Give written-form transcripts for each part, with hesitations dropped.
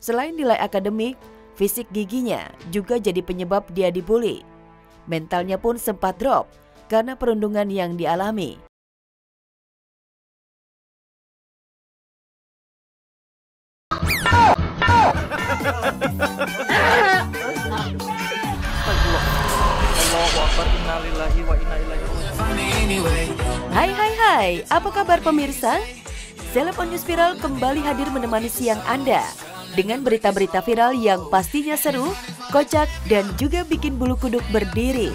Selain nilai akademik, fisik giginya juga jadi penyebab dia dibully. Mentalnya pun sempat drop karena perundungan yang dialami. Hai, apa kabar pemirsa? Celeb on News Viral kembali hadir menemani siang Anda dengan berita-berita viral yang pastinya seru, kocak, dan juga bikin bulu kuduk berdiri.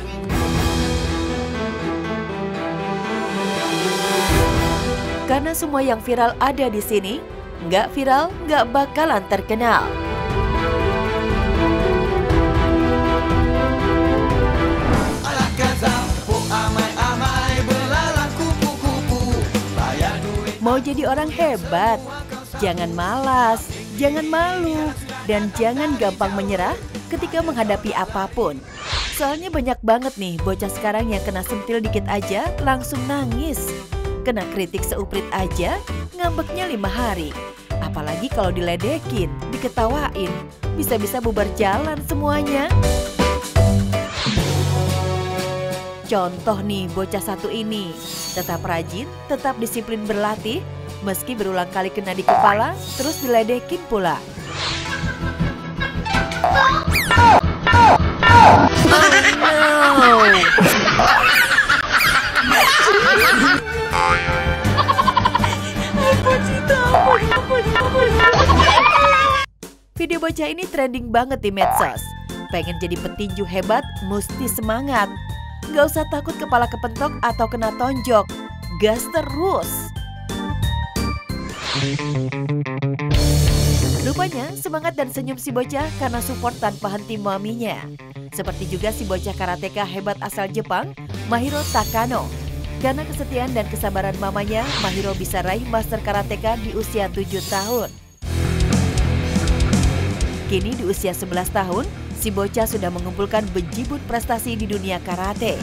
Karena semua yang viral ada di sini, nggak viral nggak bakalan terkenal. Mau jadi orang hebat, jangan malas, jangan malu, dan jangan gampang menyerah ketika menghadapi apapun. Soalnya banyak banget nih bocah sekarang yang kena sentil dikit aja langsung nangis. Kena kritik seuprit aja, ngambeknya 5 hari. Apalagi kalau diledekin, diketawain, bisa-bisa bubar jalan semuanya. Contoh nih bocah satu ini, tetap rajin, tetap disiplin berlatih, meski berulang kali kena di kepala, terus diledekin pula. Oh no! Video bocah ini trending banget di medsos. Pengen jadi petinju hebat, mesti semangat. Gak usah takut kepala kepentok atau kena tonjok. Gas terus. Rupanya semangat dan senyum si bocah karena support tanpa henti maminya. Seperti juga si bocah karateka hebat asal Jepang, Mahiro Takano. Karena kesetiaan dan kesabaran mamanya, Mahiro bisa raih master karateka di usia 7 tahun. Kini di usia 11 tahun, si bocah sudah mengumpulkan bejibun prestasi di dunia karate.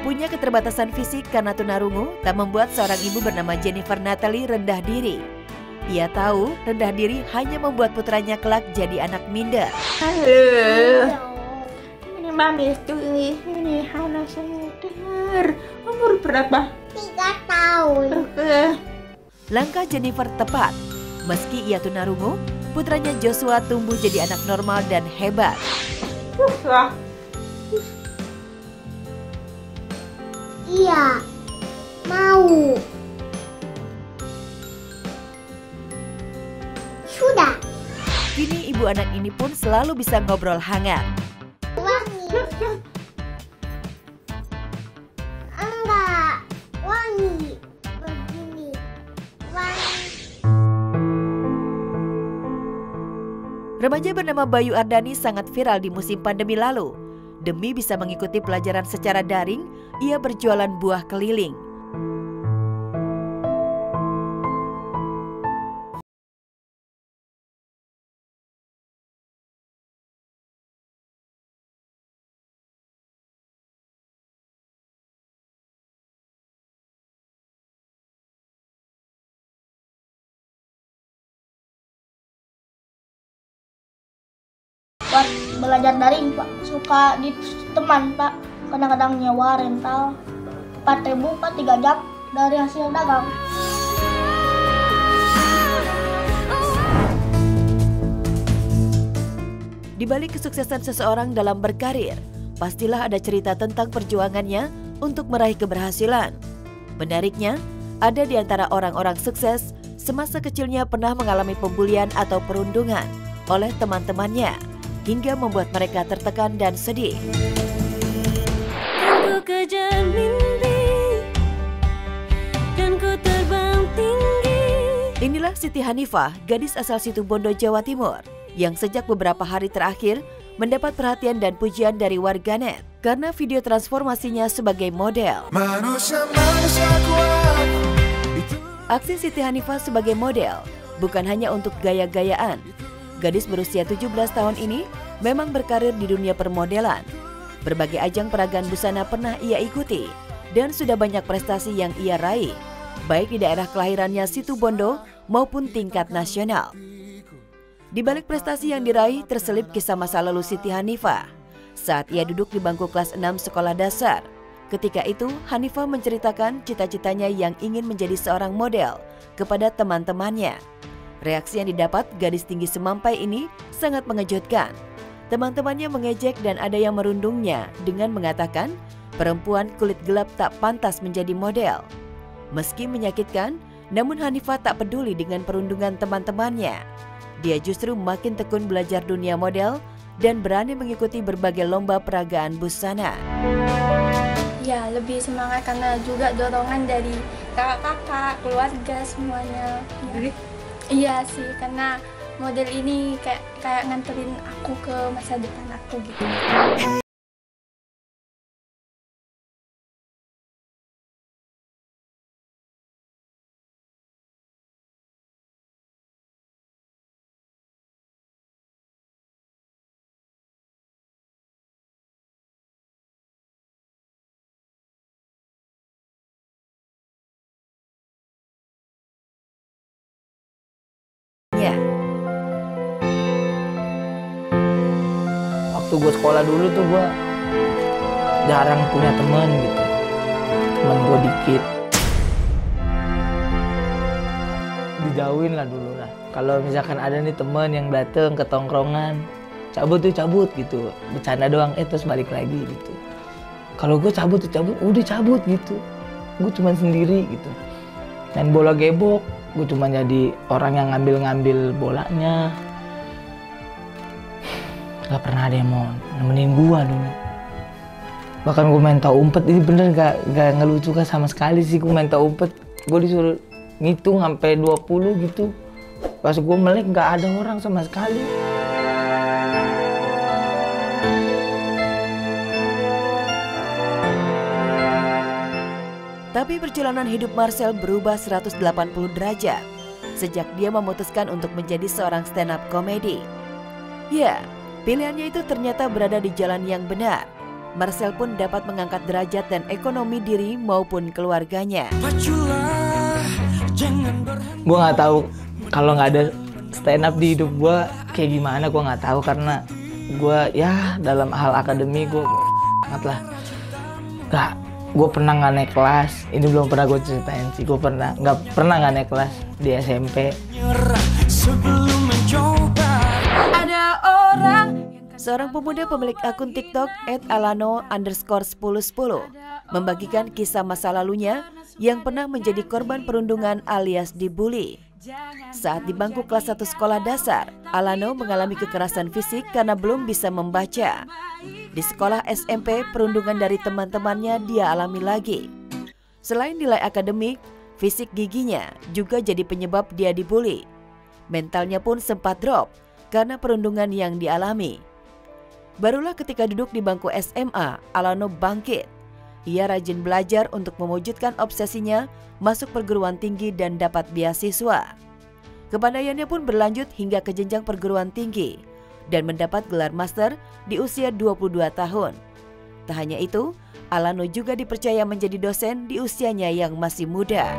Punya keterbatasan fisik karena tunarungu tak membuat seorang ibu bernama Jennifer Natalie rendah diri. Ia tahu rendah diri hanya membuat putranya kelak jadi anak minder. Halo, ini mami ini anak saya dengar. Umur berapa? 3 tahun. Oke. Langkah Jennifer tepat. Meski ia tunarungu, putranya Joshua tumbuh jadi anak normal dan hebat. Wah. Iya, mau. Sudah. Kini ibu anak ini pun selalu bisa ngobrol hangat. Wangi. Enggak, wangi. Begini. Wangi. Remaja bernama Bayu Ardani sangat viral di musim pandemi lalu. Demi bisa mengikuti pelajaran secara daring, ia berjualan buah keliling. Buat belajar daring Pak, suka di teman Pak, kadang-kadang nyewa rental 4.000 Pak 3 jam dari hasil dagang. Di balik kesuksesan seseorang dalam berkarir, pastilah ada cerita tentang perjuangannya untuk meraih keberhasilan. Menariknya, ada di antara orang-orang sukses, semasa kecilnya pernah mengalami pembulian atau perundungan oleh teman-temannya, hingga membuat mereka tertekan dan sedih. Ku kejar mimpi dan ku terbang tinggi. Inilah Siti Hanifah, gadis asal Situbondo, Jawa Timur, yang sejak beberapa hari terakhir mendapat perhatian dan pujian dari warganet karena video transformasinya sebagai model. Aksi Siti Hanifah sebagai model bukan hanya untuk gaya-gayaan. Gadis berusia 17 tahun ini memang berkarir di dunia permodelan. Berbagai ajang peragaan busana pernah ia ikuti dan sudah banyak prestasi yang ia raih, baik di daerah kelahirannya Situbondo maupun tingkat nasional. Di balik prestasi yang diraih terselip kisah masa lalu Siti Hanifah saat ia duduk di bangku kelas 6 sekolah dasar. Ketika itu, Hanifah menceritakan cita-citanya yang ingin menjadi seorang model kepada teman-temannya. Reaksi yang didapat gadis tinggi semampai ini sangat mengejutkan. Teman-temannya mengejek dan ada yang merundungnya dengan mengatakan perempuan kulit gelap tak pantas menjadi model. Meski menyakitkan, namun Hanifah tak peduli dengan perundungan teman-temannya. Dia justru makin tekun belajar dunia model dan berani mengikuti berbagai lomba peragaan busana. Ya, lebih semangat karena juga dorongan dari kakak-kakak, keluarga semuanya. Ya. Iya sih, karena model ini kayak nganterin aku ke masa depan aku gitu. Waktu gue sekolah dulu tuh gue jarang punya teman gitu, teman gue dikit, dijauhin lah dulu lah. Kalau misalkan ada nih teman yang dateng ke tongkrongan, cabut gitu, bercanda doang, terus balik lagi gitu. Kalau gue cabut, udah cabut gitu, gue cuma sendiri gitu. Main bola gebok, gue cuma jadi orang yang ngambil bolanya. Gak pernah ada yang mau nemenin gua dulu. Bahkan gua main tahu umpet, ini bener gak ngelucu kan sama sekali sih. Gua main tahu umpet, gua disuruh ngitung sampai 20 gitu. Pas gua melek gak ada orang sama sekali. Tapi perjalanan hidup Marcel berubah 180 derajat sejak dia memutuskan untuk menjadi seorang stand-up komedi. Ya, pilihannya itu ternyata berada di jalan yang benar. Marcel pun dapat mengangkat derajat dan ekonomi diri maupun keluarganya. Gue nggak tahu kalau nggak ada stand up di hidup gue kayak gimana, gue nggak tahu karena gue ya dalam hal akademi gue banget lah. Gue pernah nggak naik kelas. Ini belum pernah gue ceritain sih. Gue nggak pernah naik kelas di SMP. Seorang pemuda pemilik akun TikTok @alano_1010 membagikan kisah masa lalunya yang pernah menjadi korban perundungan alias dibully. Saat di bangku kelas 1 sekolah dasar, Alano mengalami kekerasan fisik karena belum bisa membaca. Di sekolah SMP, perundungan dari teman-temannya dia alami lagi. Selain nilai akademik, fisik giginya juga jadi penyebab dia dibully. Mentalnya pun sempat drop karena perundungan yang dialami. Barulah ketika duduk di bangku SMA, Alano bangkit. Ia rajin belajar untuk mewujudkan obsesinya masuk perguruan tinggi dan dapat beasiswa. Kepandaiannya pun berlanjut hingga ke jenjang perguruan tinggi dan mendapat gelar master di usia 22 tahun. Tak hanya itu, Alano juga dipercaya menjadi dosen di usianya yang masih muda.